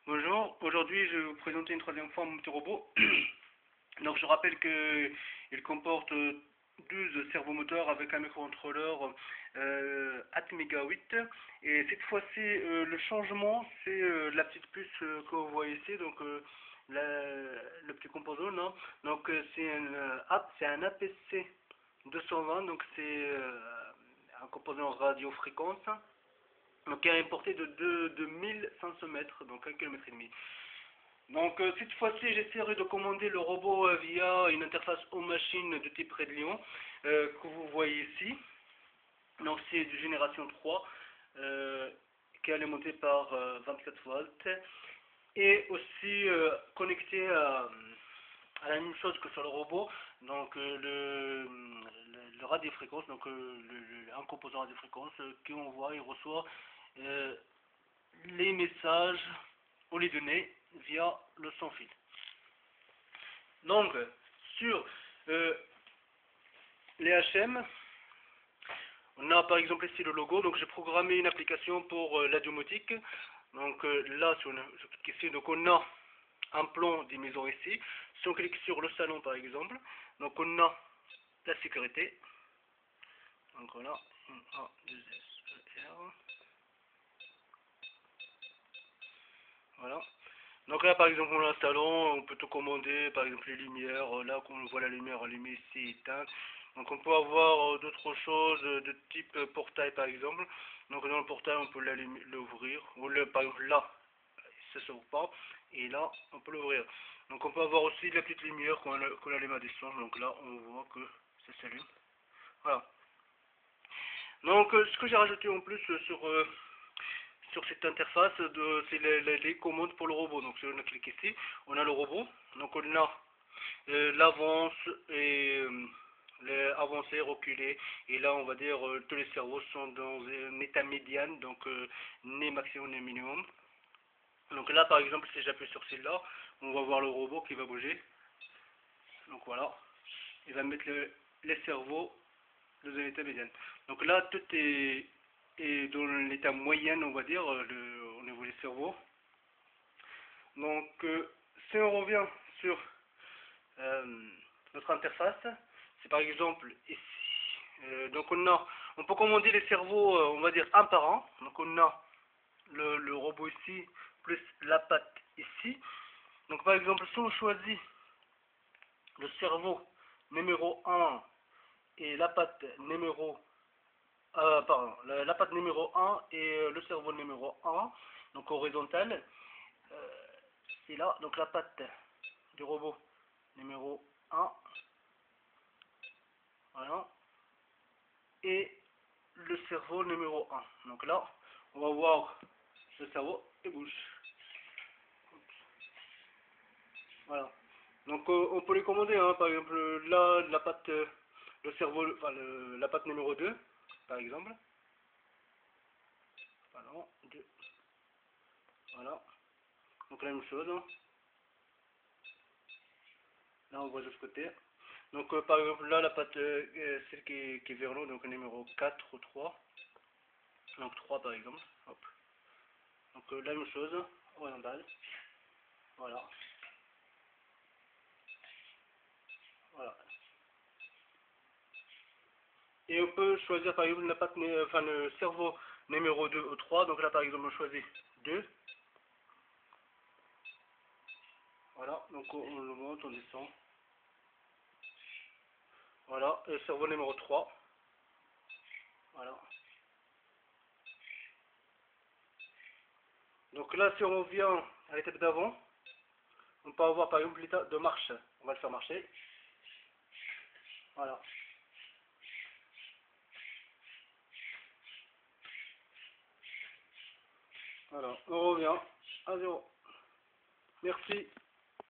Bonjour, aujourd'hui je vais vous présenter une troisième fois mon petit robot. Donc je rappelle que il comporte 12 servomoteurs avec un microcontrôleur ATmega8 et cette fois-ci le changement c'est la petite puce que vous voyez ici, donc le petit composant là. Donc c'est un APC 220, donc c'est un composant radio-fréquence. Donc il y a une portée de 1500 mètres, donc 1,5 km. Donc cette fois-ci j'essaierai de commander le robot via une interface home machine de type Radeon que vous voyez ici. Donc c'est de génération 3 qui est alimenté par 24 volts et aussi connecté à la même chose que sur le robot, donc le radiofréquence, donc un composant radiofréquence qui envoie et reçoit les messages ou les données via le sans fil. Donc sur les HM, on a par exemple ici le logo, donc j'ai programmé une application pour la domotique. Donc là, si je clique ici, donc on a un plan des maisons ici. Si on clique sur le salon par exemple, donc on a la sécurité. Donc voilà, A, 2, S, E, R. Voilà. Donc là par exemple on a un salon, on peut tout commander, par exemple les lumières, là qu'on voit la lumière allumée ici éteinte. Donc on peut avoir d'autres choses de type portail par exemple. Donc dans le portail on peut l'ouvrir, ou par exemple là, ça s'ouvre pas, et là on peut l'ouvrir. Donc on peut avoir aussi la petite lumière qu'on allume à distance, donc là on voit que ça s'allume. Voilà. Donc ce que j'ai rajouté en plus sur cette interface, c'est les commandes pour le robot. Donc si on clique ici, on a le robot, donc on a l'avance et avancé, reculé, et là on va dire tous les cerveaux sont dans un état médiane, donc ni maximum ni minimum. Donc là par exemple si j'appuie sur celle-là, on va voir le robot qui va bouger. Donc voilà, il va mettre les cerveaux dans un état médiane. Donc là tout est dans l'état moyen, on va dire, au niveau des cerveaux. Donc si on revient sur notre interface, c'est par exemple ici. Donc on peut commander les cerveaux, on va dire un par un. Donc on a le robot ici, plus la patte ici. Donc par exemple, si on choisit le cerveau numéro 1 et la patte numéro la patte numéro 1 et le cerveau numéro 1, donc horizontal, c'est là, donc la patte du robot numéro 1, voilà, et le cerveau numéro 1. Donc là, on va voir le cerveau et bouge. Voilà. Donc on peut les commander, hein, par exemple là, la patte, le cerveau, enfin la patte numéro 2, par exemple. Voilà, 2. Voilà. Donc la même chose, hein. Là on voit de ce côté. Donc par exemple là la patte, celle qui est vers l'eau, donc numéro 4 ou 3. Donc 3 par exemple. Hop. Donc la même chose, horizontale. Voilà. Voilà. Et on peut choisir par exemple la patte, enfin le cerveau numéro 2 ou 3. Donc là par exemple on choisit 2. Voilà, donc on le monte, on descend. Voilà, et cerveau numéro 3. Voilà. Donc là, si on revient à l'étape d'avant, on peut avoir par exemple l'état de marche. On va le faire marcher. Voilà. Voilà, on revient à 0. Merci.